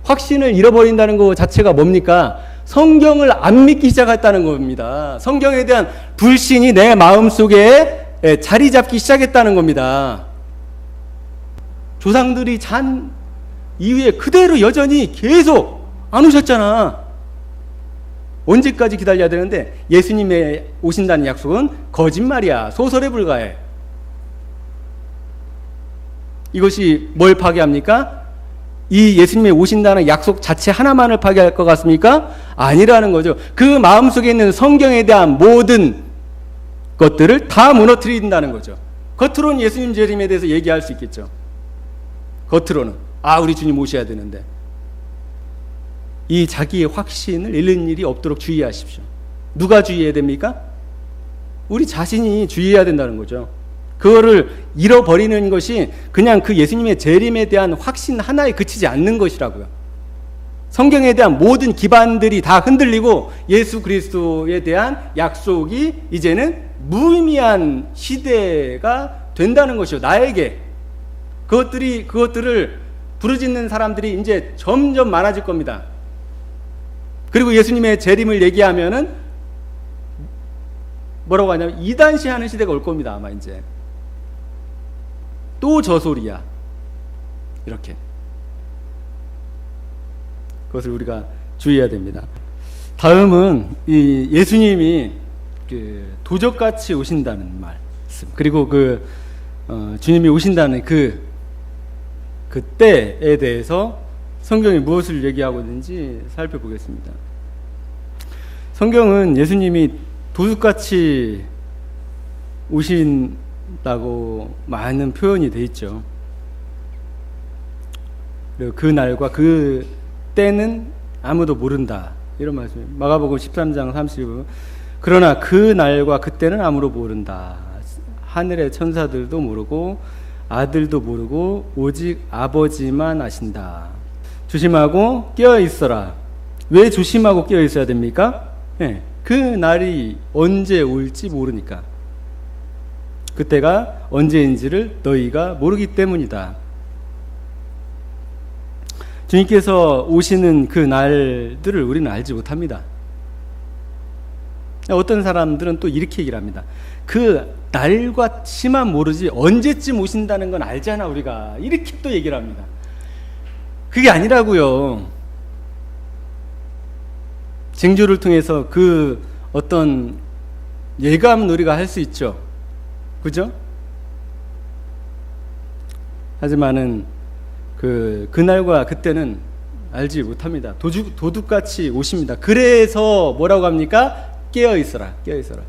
확신을 잃어버린다는 것 자체가 뭡니까? 성경을 안 믿기 시작했다는 겁니다. 성경에 대한 불신이 내 마음속에 자리 잡기 시작했다는 겁니다. 조상들이 잔 이후에 그대로 여전히 계속 안 오셨잖아. 언제까지 기다려야 되는데 예수님의 오신다는 약속은 거짓말이야. 소설에 불과해. 이것이 뭘 파괴합니까? 이 예수님의 오신다는 약속 자체 하나만을 파괴할 것 같습니까? 아니라는 거죠. 그 마음속에 있는 성경에 대한 모든 것들을 다 무너뜨린다는 거죠. 겉으로는 예수님 재림에 대해서 얘기할 수 있겠죠. 겉으로는 우리 주님 오셔야 되는데 이 자기의 확신을 잃는 일이 없도록 주의하십시오. 누가 주의해야 됩니까? 우리 자신이 주의해야 된다는 거죠. 그거를 잃어버리는 것이 그냥 그 예수님의 재림에 대한 확신 하나에 그치지 않는 것이라고요. 성경에 대한 모든 기반들이 다 흔들리고 예수 그리스도에 대한 약속이 이제는 무의미한 시대가 된다는 것이요. 나에게 그것들을 부르짖는 사람들이 이제 점점 많아질 겁니다. 그리고 예수님의 재림을 얘기하면은 뭐라고 하냐면 이단시하는 시대가 올 겁니다. 아마 이제 또 저 소리야. 이렇게 그것을 우리가 주의해야 됩니다. 다음은 이 예수님이 도적같이 오신다는 말씀, 그리고 주님이 오신다는 그 때에 대해서 성경이 무엇을 얘기하고 있는지 살펴보겠습니다. 성경은 예수님이 도둑같이 오신다고 많은 표현이 돼 있죠. 그리고 그 날과 그 때는 아무도 모른다, 이런 말씀이에요. 마가복음 13장 30절. 그러나 그 날과 그 때는 아무도 모른다. 하늘의 천사들도 모르고 아들도 모르고 오직 아버지만 아신다. 조심하고 깨어 있어라. 왜 조심하고 깨어 있어야 됩니까? 그 날이 언제 올지 모르니까. 그때가 언제인지를 너희가 모르기 때문이다. 주님께서 오시는 그 날들을 우리는 알지 못합니다. 어떤 사람들은 또 이렇게 얘기를 합니다. 그 날과 시만 모르지 언제쯤 오신다는 건 알잖아 우리가. 이렇게 또 얘기를 합니다. 그게 아니라고요. 징조를 통해서 그 어떤 예감은 우리가 할 수 있죠. 그죠? 하지만은 그날과 그때는 알지 못합니다. 도둑같이 오십니다. 그래서 뭐라고 합니까? 깨어 있어라. 깨어 있어라.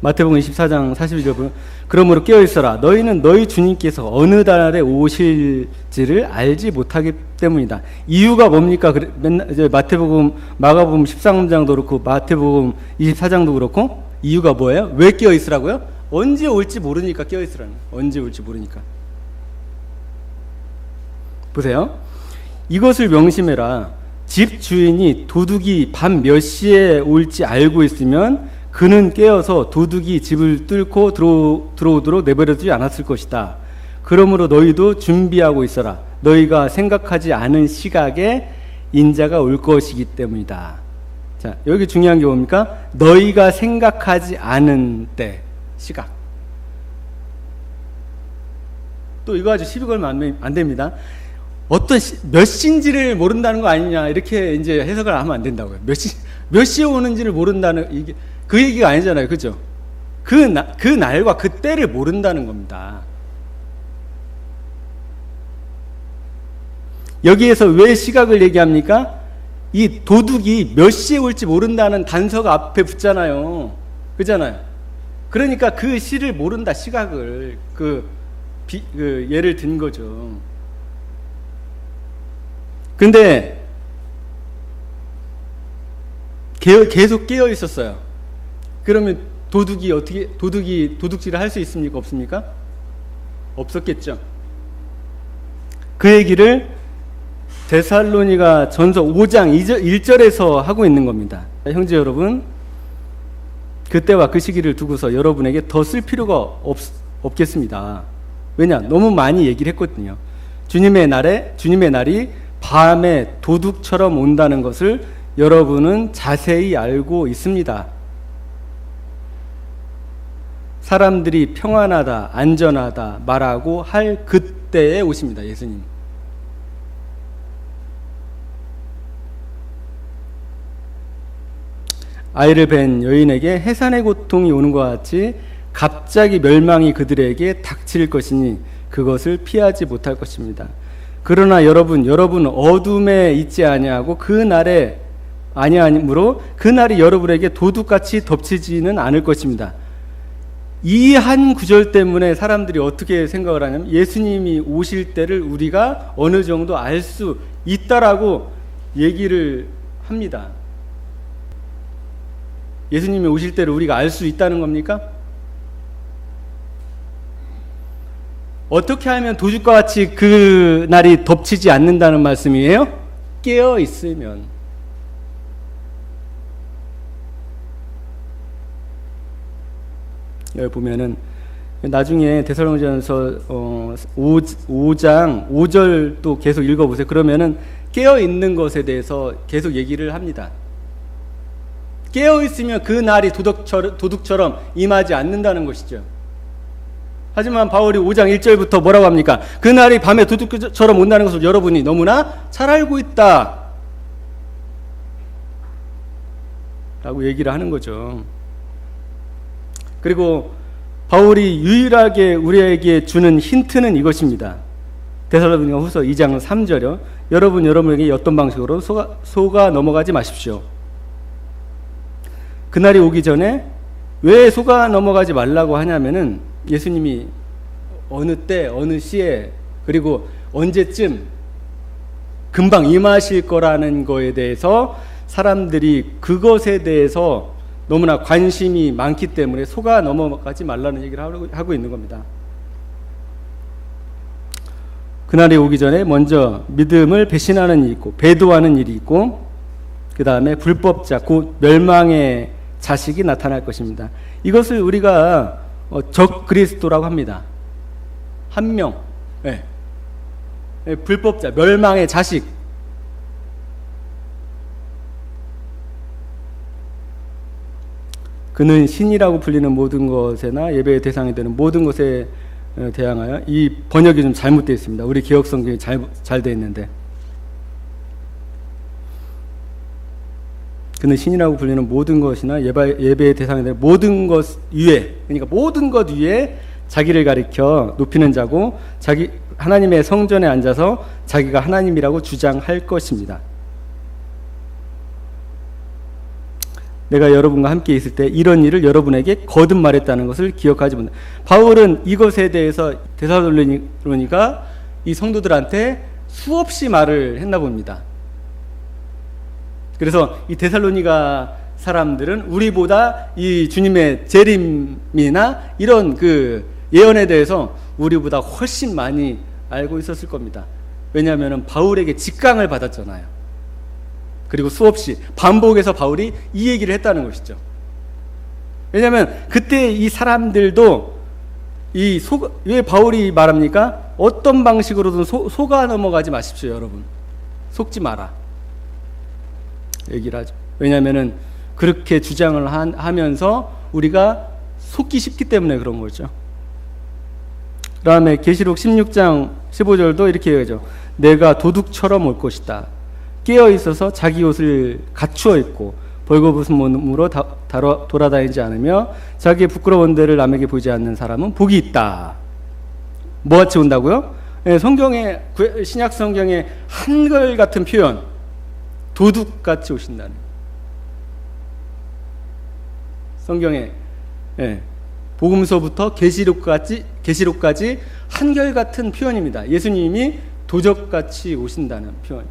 마태복음 24장 41절 보면 그러므로 깨어 있어라. 너희는 너희 주님께서 어느 달에 오실지를 알지 못하기 때문이다. 이유가 뭡니까? 맨날 이제 마태복음, 마가복음 13장도 그렇고 마태복음 24장도 그렇고 이유가 뭐예요? 왜 깨어 있으라고요? 언제 올지 모르니까 깨어 있으라는 거예요. 언제 올지 모르니까. 보세요. 이것을 명심해라. 집 주인이 도둑이 밤 몇 시에 올지 알고 있으면 그는 깨어서 도둑이 집을 뚫고 들어오도록 내버려두지 않았을 것이다. 그러므로 너희도 준비하고 있어라. 너희가 생각하지 않은 시각에 인자가 올 것이기 때문이다. 자, 여기 중요한 게 뭡니까? 너희가 생각하지 않은 때, 시각. 또 이거 아주 시비 걸면 안 됩니다. 몇 시인지를 모른다는 거 아니냐, 이렇게 이제 해석을 하면 안 된다고요. 몇 시에 오는지를 모른다는, 이게 그 얘기가 아니잖아요. 그죠? 그 날과 그 때를 모른다는 겁니다. 여기에서 왜 시각을 얘기합니까? 이 도둑이 몇 시에 올지 모른다는 단서가 앞에 붙잖아요. 그잖아요. 그러니까 그 시를 모른다, 시각을. 예를 든 거죠. 근데 계속 깨어 있었어요. 그러면 도둑이 도둑질을 할 수 있습니까? 없습니까? 없었겠죠. 그 얘기를 데살로니가 전서 5장 1절에서 하고 있는 겁니다. 형제 여러분, 그때와 그 시기를 두고서 여러분에게 더 쓸 필요가 없겠습니다. 왜냐? 너무 많이 얘기를 했거든요. 주님의 날이 밤에 도둑처럼 온다는 것을 여러분은 자세히 알고 있습니다. 사람들이 평안하다, 안전하다 말하고 할 그때에 오십니다. 예수님. 아이를 뵌 여인에게 해산의 고통이 오는 것 같이 갑자기 멸망이 그들에게 닥칠 것이니 그것을 피하지 못할 것입니다. 그러나 여러분 어둠에 있지 아니하고 그 날에 아니하므로 그 날이 여러분에게 도둑같이 덮치지는 않을 것입니다. 이 한 구절 때문에 사람들이 어떻게 생각을 하냐면 예수님이 오실 때를 우리가 어느 정도 알 수 있다라고 얘기를 합니다. 예수님이 오실 때를 우리가 알 수 있다는 겁니까? 어떻게 하면 도둑과 같이 그 날이 덮치지 않는다는 말씀이에요? 깨어 있으면. 여기 보면은 나중에 데살로니가전서 5장 5절도 계속 읽어보세요. 그러면은 깨어 있는 것에 대해서 계속 얘기를 합니다. 깨어 있으면 그 날이 도둑처럼 임하지 않는다는 것이죠. 하지만 바울이 5장 1절부터 뭐라고 합니까? 그 날이 밤에 도둑처럼 온다는 것을 여러분이 너무나 잘 알고 있다 라고 얘기를 하는 거죠. 그리고 바울이 유일하게 우리에게 주는 힌트는 이것입니다. 데살로니가 후서 2장 3절이요. 여러분에게 어떤 방식으로 속아 넘어가지 마십시오. 그날이 오기 전에 왜 속아 넘어가지 말라고 하냐면은 예수님이 어느 때 어느 시에 그리고 언제쯤 금방 임하실 거라는 거에 대해서 사람들이 그것에 대해서 너무나 관심이 많기 때문에 속아 넘어가지 말라는 얘기를 하고 있는 겁니다. 그날이 오기 전에 먼저 믿음을 배신하는 일이 있고 배도하는 일이 있고 그 다음에 불법자 곧 멸망의 자식이 나타날 것입니다. 이것을 우리가 적 그리스도라고 합니다. 한 명, 불법자, 멸망의 자식. 그는 신이라고 불리는 모든 것에나 예배의 대상이 되는 모든 것에 대항하여 이 번역이 좀 잘못되어 있습니다. 우리 개역 성경이 잘 되어 있는데 그는 신이라고 불리는 모든 것이나 예배의 대상이 되는 모든 것 위에, 그러니까 모든 것 위에 자기를 가리켜 높이는 자고 자기 하나님의 성전에 앉아서 자기가 하나님이라고 주장할 것입니다. 내가 여러분과 함께 있을 때 이런 일을 여러분에게 거듭 말했다는 것을 기억하지 못한다. 바울은 이것에 대해서 데살로니가 이 성도들한테 수없이 말을 했나 봅니다. 그래서 이 데살로니가 사람들은 우리보다 이 주님의 재림이나 이런 그 예언에 대해서 우리보다 훨씬 많이 알고 있었을 겁니다. 왜냐하면 바울에게 직강을 받았잖아요. 그리고 수없이 반복해서 바울이 이 얘기를 했다는 것이죠. 왜냐하면 그때 이 사람들도 왜 바울이 말합니까? 어떤 방식으로든 속아 넘어가지 마십시오, 여러분. 속지 마라. 얘기를 하죠. 왜냐하면은 그렇게 주장을 하면서 우리가 속기 쉽기 때문에 그런 거죠. 그 다음에 계시록 16장 15절도 이렇게 얘기하죠. 내가 도둑처럼 올 것이다. 깨어 있어서 자기 옷을 갖추어 입고 벌거벗은 몸으로 돌아다니지 않으며 자기의 부끄러운 데를 남에게 보이지 않는 사람은 복이 있다. 뭐같이 온다고요? 네, 신약 성경에 한결같은 표현, 도둑같이 오신다는. 성경에 복음서부터 계시록까지 한결같은 표현입니다. 예수님이 도적같이 오신다는 표현.